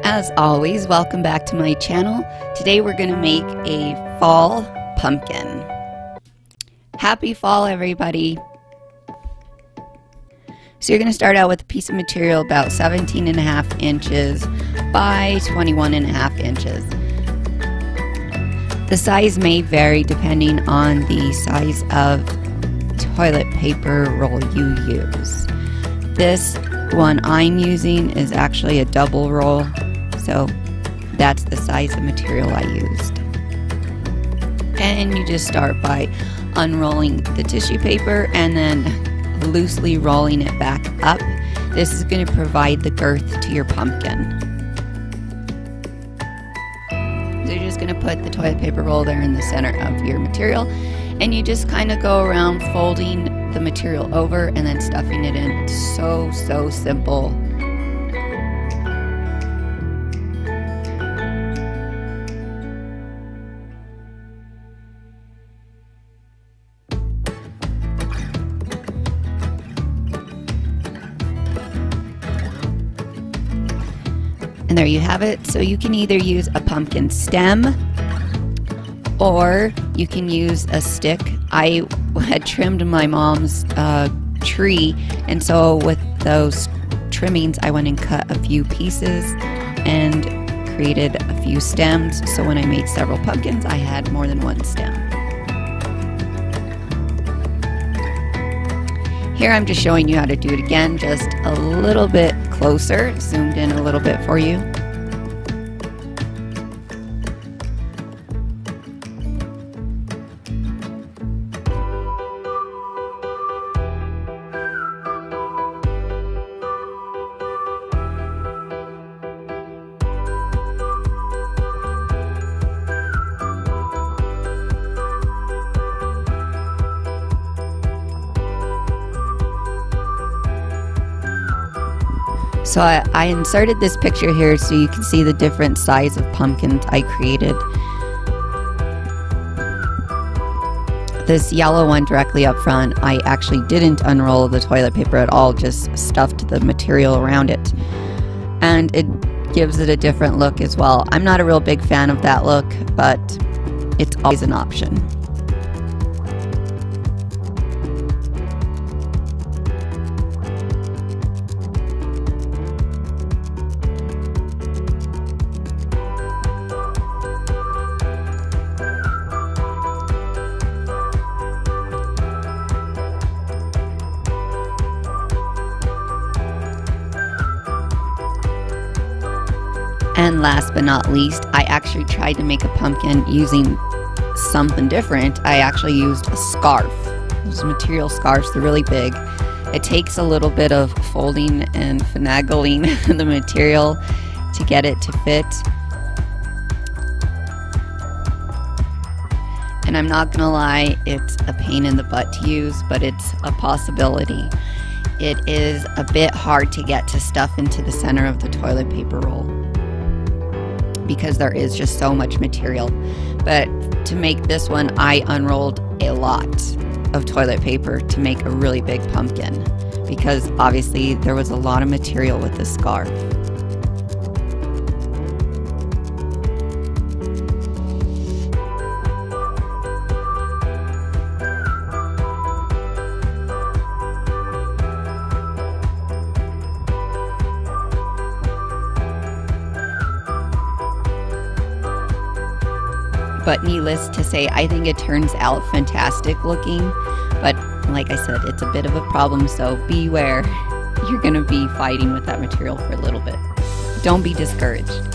As always, welcome back to my channel. Today we're going to make a fall pumpkin. Happy fall, everybody. So you're going to start out with a piece of material about 17.5 inches by 21.5 inches. The size may vary depending on the size of toilet paper roll you use. This one I'm using is actually a double roll, so that's the size of material I used. And you just start by unrolling the tissue paper and then loosely rolling it back up. This is going to provide the girth to your pumpkin. So you're just going to put the toilet paper roll there in the center of your material, and you just kind of go around folding the material over and then stuffing it in. It's so simple. And there you have it. So you can either use a pumpkin stem or you can use a stick. I had trimmed my mom's tree, and so with those trimmings I went and cut a few pieces and created a few stems, so when I made several pumpkins I had more than one stem. Here I'm just showing you how to do it again, just a little bit closer, zoomed in a little bit for you. So I inserted this picture here so you can see the different size of pumpkins I created. This yellow one directly up front, I actually didn't unroll the toilet paper at all, just stuffed the material around it. And it gives it a different look as well. I'm not a real big fan of that look, but it's always an option. And last but not least, I actually tried to make a pumpkin using something different. I actually used a scarf. Those material scarves, they're really big. It takes a little bit of folding and finagling the material to get it to fit. And I'm not gonna lie, it's a pain in the butt to use, but it's a possibility. It is a bit hard to get to stuff into the center of the toilet paper roll, because there is just so much material. But to make this one, I unrolled a lot of toilet paper to make a really big pumpkin, because obviously there was a lot of material with the scarf. But needless to say, I think it turns out fantastic looking. But like I said, it's a bit of a problem, so beware. You're going to be fighting with that material for a little bit. Don't be discouraged.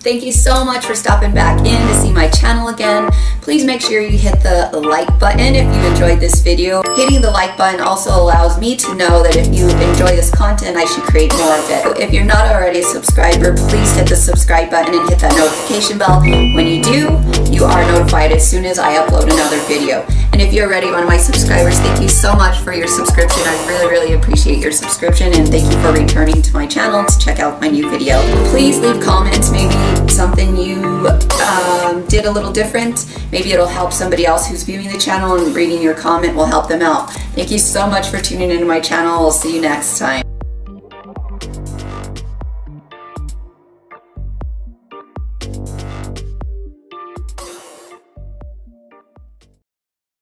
Thank you so much for stopping back in to see my channel again. Please make sure you hit the like button if you enjoyed this video. Hitting the like button also allows me to know that if you enjoy this content, I should create more of it. If you're not already a subscriber, please hit the subscribe button and hit that notification bell. When you do, you are notified as soon as I upload another video. And And if you're already one of my subscribers, thank you so much for your subscription. I really appreciate your subscription, and thank you for returning to my channel to check out my new video. Please leave comments, maybe something you did a little different. Maybe it'll help somebody else who's viewing the channel, and reading your comment will help them out. Thank you so much for tuning into my channel. I'll see you next time.